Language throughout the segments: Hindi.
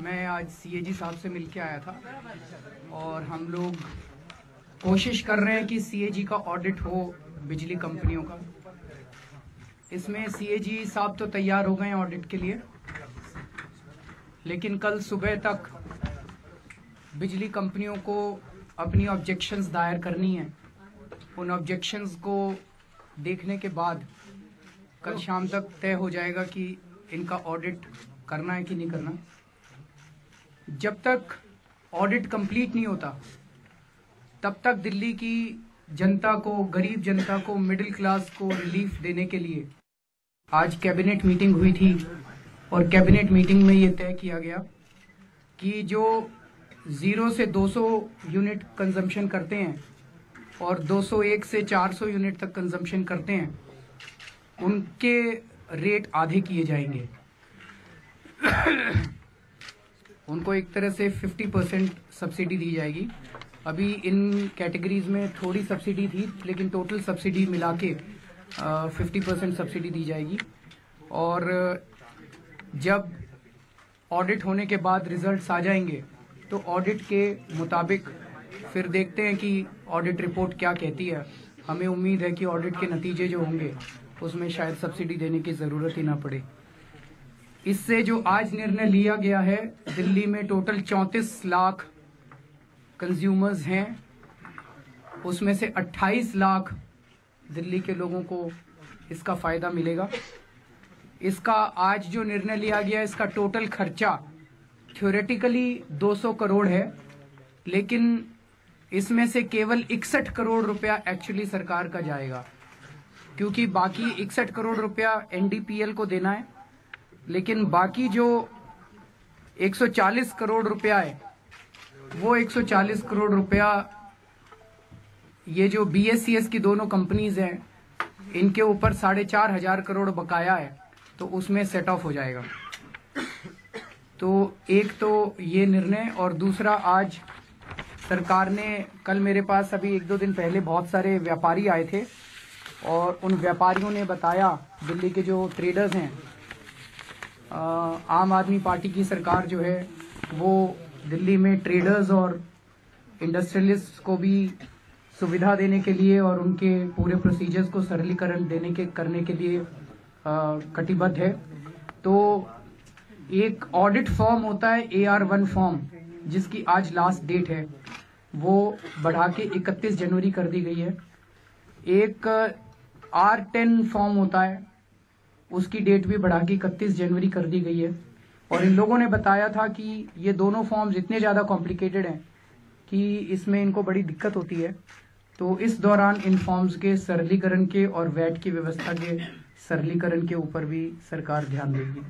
मैं आज सीएजी साहब से मिलके आया था और हम लोग कोशिश कर रहे हैं कि सीएजी का ऑडिट हो बिजली कंपनियों का। इसमें सीएजी साहब तो तैयार हो गए हैं ऑडिट के लिए, लेकिन कल सुबह तक बिजली कंपनियों को अपनी ऑब्जेक्शंस दायर करनी है। उन ऑब्जेक्शंस को देखने के बाद कल शाम तक तय हो जाएगा कि इनका ऑडिट करना है कि नहीं करना। जब तक ऑडिट कंप्लीट नहीं होता तब तक दिल्ली की जनता को, गरीब जनता को, मिडिल क्लास को रिलीफ देने के लिए आज कैबिनेट मीटिंग हुई थी और कैबिनेट मीटिंग में ये तय किया गया कि जो 0 से 200 यूनिट कंजम्पशन करते हैं और 201 से 400 यूनिट तक कंजम्पशन करते हैं, उनके रेट आधे किए जाएंगे। उनको एक तरह से 50% सब्सिडी दी जाएगी। अभी इन कैटेगरीज में थोड़ी सब्सिडी थी, लेकिन टोटल सब्सिडी मिला के 50% सब्सिडी दी जाएगी। और जब ऑडिट होने के बाद रिजल्ट्स आ जाएंगे तो ऑडिट के मुताबिक फिर देखते हैं कि ऑडिट रिपोर्ट क्या कहती है। हमें उम्मीद है कि ऑडिट के नतीजे जो होंगे उसमें शायद सब्सिडी देने की ज़रूरत ही ना पड़े। इससे जो आज निर्णय लिया गया है, दिल्ली में टोटल 34 लाख कंज्यूमर्स हैं, उसमें से 28 लाख दिल्ली के लोगों को इसका फ़ायदा मिलेगा। इसका आज जो निर्णय लिया गया, इसका टोटल खर्चा थ्योरेटिकली 200 करोड़ है, लेकिन इसमें से केवल 61 करोड़ रुपया एक्चुअली सरकार का जाएगा, क्योंकि बाकी 61 करोड़ रुपया एनडीपीएल को देना है। लेकिन बाकी जो 140 करोड़ रुपया है, वो 140 करोड़ रुपया ये जो बीएससीएस की दोनों कंपनीज हैं, इनके ऊपर 4,500 करोड़ बकाया है, तो उसमें सेट ऑफ हो जाएगा। तो एक तो ये निर्णय, और दूसरा आज सरकार ने, कल मेरे पास अभी 1-2 दिन पहले बहुत सारे व्यापारी आए थे और उन व्यापारियों ने बताया, दिल्ली के जो ट्रेडर्स हैं, आम आदमी पार्टी की सरकार जो है वो दिल्ली में ट्रेडर्स और इंडस्ट्रियलिस्ट को भी सुविधा देने के लिए और उनके पूरे प्रोसीजर्स को सरलीकरण करने के लिए कटिबद्ध है। तो एक ऑडिट फॉर्म होता है AR1 फॉर्म, जिसकी आज लास्ट डेट है, वो बढ़ा के 31 जनवरी कर दी गई है। एक R10 फॉर्म होता है, उसकी डेट भी बढ़ा के 31 जनवरी कर दी गई है। और इन लोगों ने बताया था कि ये दोनों फॉर्म्स इतने ज़्यादा कॉम्प्लिकेटेड हैं कि इसमें इनको बड़ी दिक्कत होती है। तो इस दौरान इन फॉर्म्स के सरलीकरण के और वैट की व्यवस्था के सरलीकरण के ऊपर भी सरकार ध्यान देगी।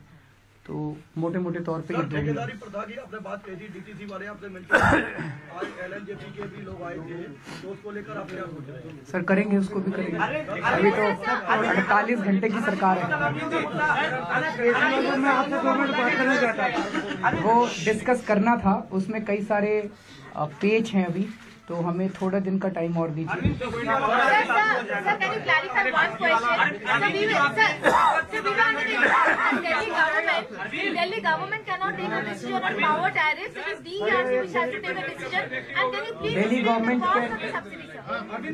तो मोटे मोटे तौर पे ठेकेदारी प्रथा की आपने बात कही थी, डीटीसी वाले आपसे मिलकर आज एलएनजेपी के भी लोग आए थे, तो उसको लेकर आप क्या सोच रहे हैं? सर करेंगे, उसको भी करेंगे। अभी तो 48 घंटे की सरकार है। मैं आपसे 2 मिनट बात करना चाहता था, वो डिस्कस करना था, उसमें कई सारे पेज हैं अभी, तो हमें थोड़ा दिन का टाइम और दीजिए। Delhi government cannot take a decision on power tariffs. It is DERC which has to take a decision. And can you please Delhi government subsidy, sir?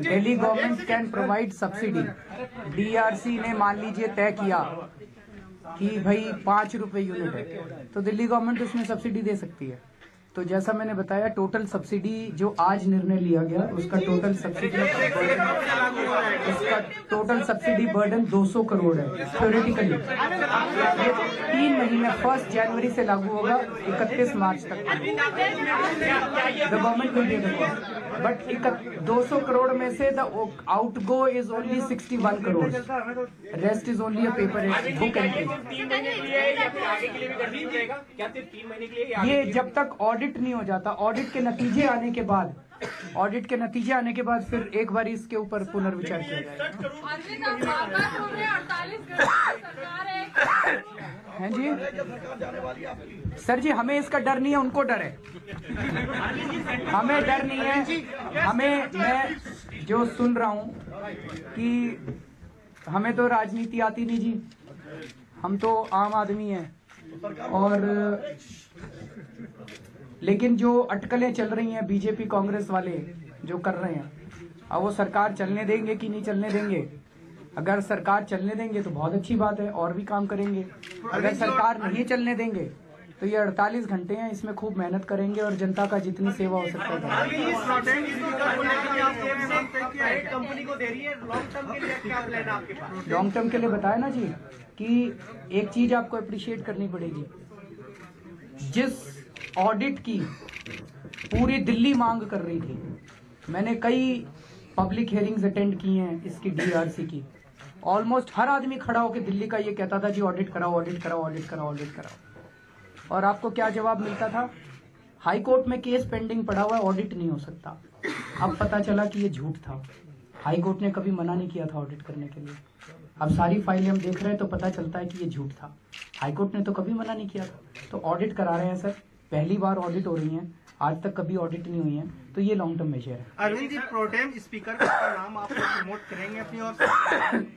Delhi government can provide subsidy. DERC ने मान लीजिए तय किया कि भाई 5 रुपए यूनिट है, तो दिल्ली गवर्नमेंट उसमें सब्सिडी दे सकती है। तो जैसा मैंने बताया, टोटल सब्सिडी जो आज निर्णय लिया गया, उसका टोटल सब्सिडी बर्डन 200 करोड़ है थ्योरेटिकली। ये 3 महीने 1 जनवरी से लागू होगा, 31 मार्च तक the government will pay the cost. But 200 crore में से the out go is only 61 crore, rest is only a paper book entry. ये जब तक ऑडिट नहीं हो जाता, ऑडिट के नतीजे आने के बाद फिर एक बार इसके ऊपर पुनर्विचार किया जाएगा। हैं जी सर जी, हमें इसका डर नहीं है, उनको डर है। हमें डर नहीं है। मैं जो सुन रहा हूँ कि हमें तो राजनीति आती नहीं जी, हम तो आम आदमी हैं और लेकिन जो अटकलें चल रही हैं बीजेपी कांग्रेस वाले जो कर रहे हैं, अब वो सरकार चलने देंगे कि नहीं चलने देंगे। अगर सरकार चलने देंगे तो बहुत अच्छी बात है, और भी काम करेंगे। अगर सरकार नहीं चलने देंगे तो ये 48 घंटे हैं, इसमें खूब मेहनत करेंगे और जनता का जितनी सेवा हो सकता है। लॉन्ग टर्म के लिए बताया ना जी कि एक चीज आपको अप्रिशिएट करनी पड़ेगी। जिस ऑडिट की पूरी दिल्ली मांग कर रही थी, मैंने कई पब्लिक हियरिंग्स अटेंड की हैं इसकी डीआरसी की। ऑलमोस्ट हर आदमी खड़ा होकर दिल्ली का ये कहता था जी ऑडिट कराओ, ऑडिट कराओ, ऑडिट कराओ, ऑडिट कराओ। और आपको क्या जवाब मिलता था? हाई कोर्ट में केस पेंडिंग पड़ा हुआ है, ऑडिट नहीं हो सकता। अब पता चला कि ये झूठ था। हाई कोर्ट ने कभी मना नहीं किया था ऑडिट करने के लिए। अब सारी फाइलें हम देख रहे हैं तो पता चलता है कि ये झूठ था। हाई कोर्ट ने तो कभी मना नहीं किया था। तो ऑडिट करा रहे हैं सर, पहली बार ऑडिट हो रही है, आज तक कभी ऑडिट नहीं हुई है, तो ये लॉन्ग टर्म मेजर है। अरविंद जी, प्रोटेम स्पीकर का नाम आप प्रमोट करेंगे अपनी ओर से?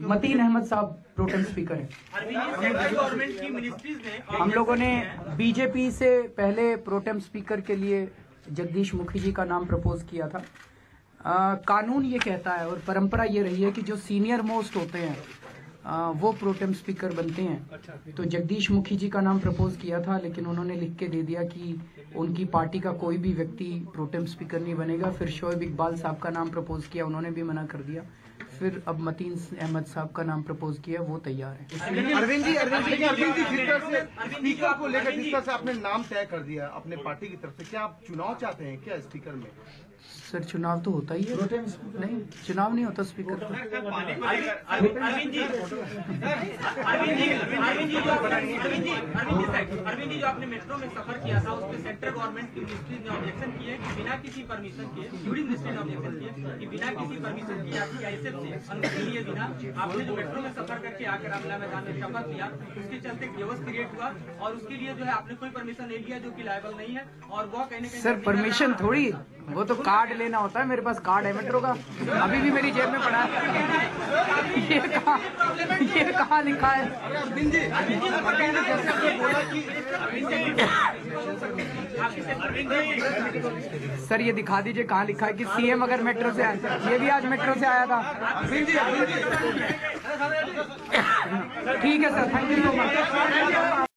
मतीन अहमद साहब प्रोटेम स्पीकर है। गवर्नमेंट की मिनिस्ट्रीज ने हम लोगों ने बीजेपी से पहले प्रोटेम स्पीकर के लिए जगदीश मुखी जी का नाम प्रपोज किया था। कानून ये कहता है और परंपरा ये रही है कि जो सीनियर मोस्ट होते हैं वो प्रोटेम स्पीकर बनते हैं। तो जगदीश मुखी जी का नाम प्रपोज किया था, लेकिन उन्होंने लिख के दे दिया कि उनकी पार्टी का कोई भी व्यक्ति प्रोटेम स्पीकर नहीं बनेगा। फिर शोएब इकबाल साहब का नाम प्रपोज किया, उन्होंने भी मना कर दिया। फिर अब मतीन अहमद साहब का नाम प्रपोज किया, वो तैयार है। अरविंद जी जिस तरह से स्पीकर को लेकर जिस तरह से आपने नाम तय कर दिया अपने पार्टी की तरफ से, क्या आप चुनाव चाहते हैं क्या स्पीकर में? सर चुनाव तो होता ही है। नहीं, चुनाव नहीं होता स्पीकर का। अरविंद जी जो आपने मेट्रो में सफर किया था, उसमें सेंट्रल गवर्नमेंट की मिनिस्ट्रीज ने ऑब्जेक्शन किए कि बिना किसी परमिशन के, ड्यूरिंग मिनिस्ट्री ने ऑब्जेक्शन किए कि बिना किसी परमिशन के आपकी आईएसएफ से अनुमति लिए बिना आपने जो मेट्रो में सफर करके आकर अमला मैदान में शपथ लिया, उसके चलते केवस क्रिएट हुआ और उसके लिए जो है आपने कोई परमिशन नहीं लिया, जो कि लायबल नहीं है। और वो कहीं सर परमिशन थोड़ी, वो तो कार्ड लेना होता है। मेरे पास कार्ड है मेट्रो का, अभी भी मेरी जेब में पड़ा है। ये कहाँ लिखा है? सर ये दिखा दीजिए कहाँ लिखा है कि सीएम अगर मेट्रो से आया। ये भी आज मेट्रो से आया था। ठीक है sir, thank you so much.